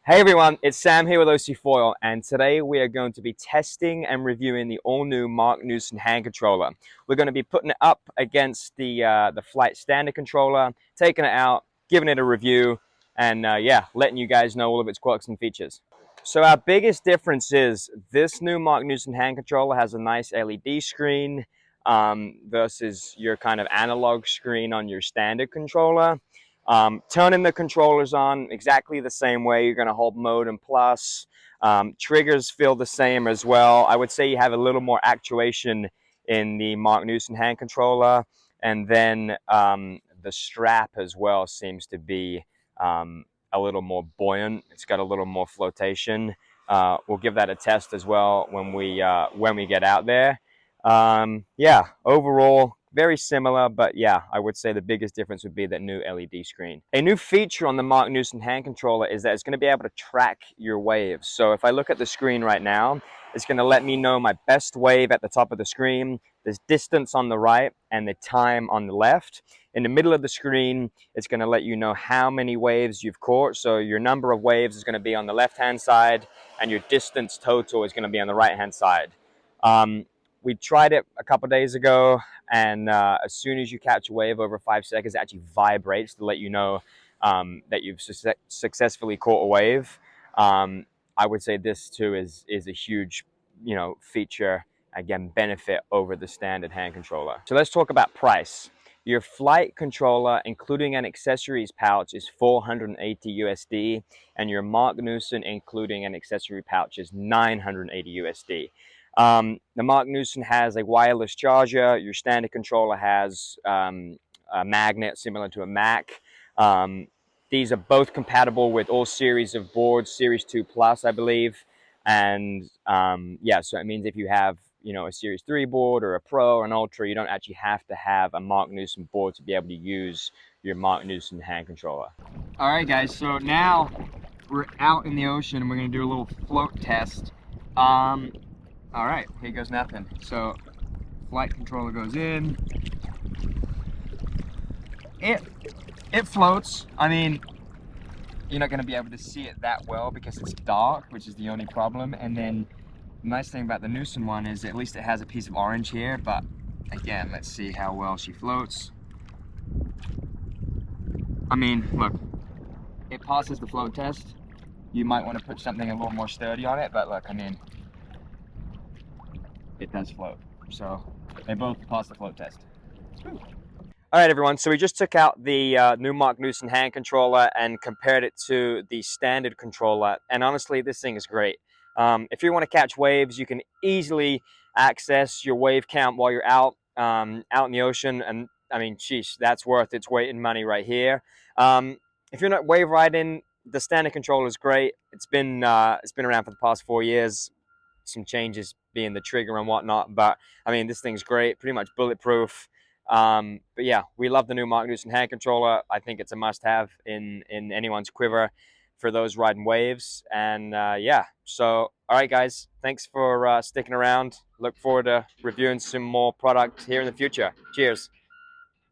Hey everyone, it's Sam here with eFoiling, and today we are going to be testing and reviewing the all-new Marc Newson hand controller. We're going to be putting it up against the Fliteboard Standard Controller, taking it out, giving it a review, and yeah, letting you guys know all of its quirks and features. So our biggest difference is this new Marc Newson hand controller has a nice LED screen versus your kind of analog screen on your standard controller. Turning the controllers on exactly the same way. You're going to hold mode and plus. Triggers feel the same as well. I would say you have a little more actuation in the Marc Newson hand controller, and then the strap as well seems to be a little more buoyant. It's got a little more flotation. We'll give that a test as well when we get out there. Yeah, overall very similar, but yeah, I would say the biggest difference would be that new LED screen. A new feature on the Marc Newson hand controller is that it's going to be able to track your waves. So if I look at the screen right now, it's going to let me know my best wave at the top of the screen, there's distance on the right, and the time on the left. In the middle of the screen, it's going to let you know how many waves you've caught. So your number of waves is going to be on the left-hand side, and your distance total is going to be on the right-hand side. We tried it a couple days ago, and as soon as you catch a wave over 5 seconds, it actually vibrates to let you know that you've successfully caught a wave. I would say this too is a huge, feature, again, benefit over the standard hand controller. So let's talk about price. Your flight controller, including an accessories pouch, is $480 USD, and your Marc Newson, including an accessory pouch, is $980 USD. The Marc Newson has a wireless charger. Your standard controller has a magnet similar to a Mac. These are both compatible with all series of boards, Series 2 Plus, I believe. And yeah, so it means if you have a Series 3 board or a Pro or an Ultra, you don't actually have to have a Marc Newson board to be able to use your Marc Newson hand controller. All right, guys, so now we're out in the ocean and we're going to do a little float test. All right, here goes nothing. So, flight controller goes in. It floats. I mean, you're not going to be able to see it that well because it's dark, which is the only problem. And then the nice thing about the Newson one is at least it has a piece of orange here. But again, let's see how well she floats. I mean, look, it passes the float test. You might want to put something a little more sturdy on it, but look, I mean, it does float. So they both pass the float test. All right, everyone, so we just took out the new Marc Newson hand controller and compared it to the standard controller, and honestly, this thing is great. If you want to catch waves, you can easily access your wave count while you're out in the ocean, and I mean, sheesh, that's worth its weight in money right here. If you're not wave riding, the standard controller is great. It's been around for the past 4 years. Some changes being the trigger and whatnot, but I mean, this thing's great, pretty much bulletproof. But yeah, we love the new Marc Newson hand controller. I think it's a must-have in anyone's quiver for those riding waves. And yeah, so all right, guys, thanks for sticking around. Look forward to reviewing some more product here in the future. Cheers.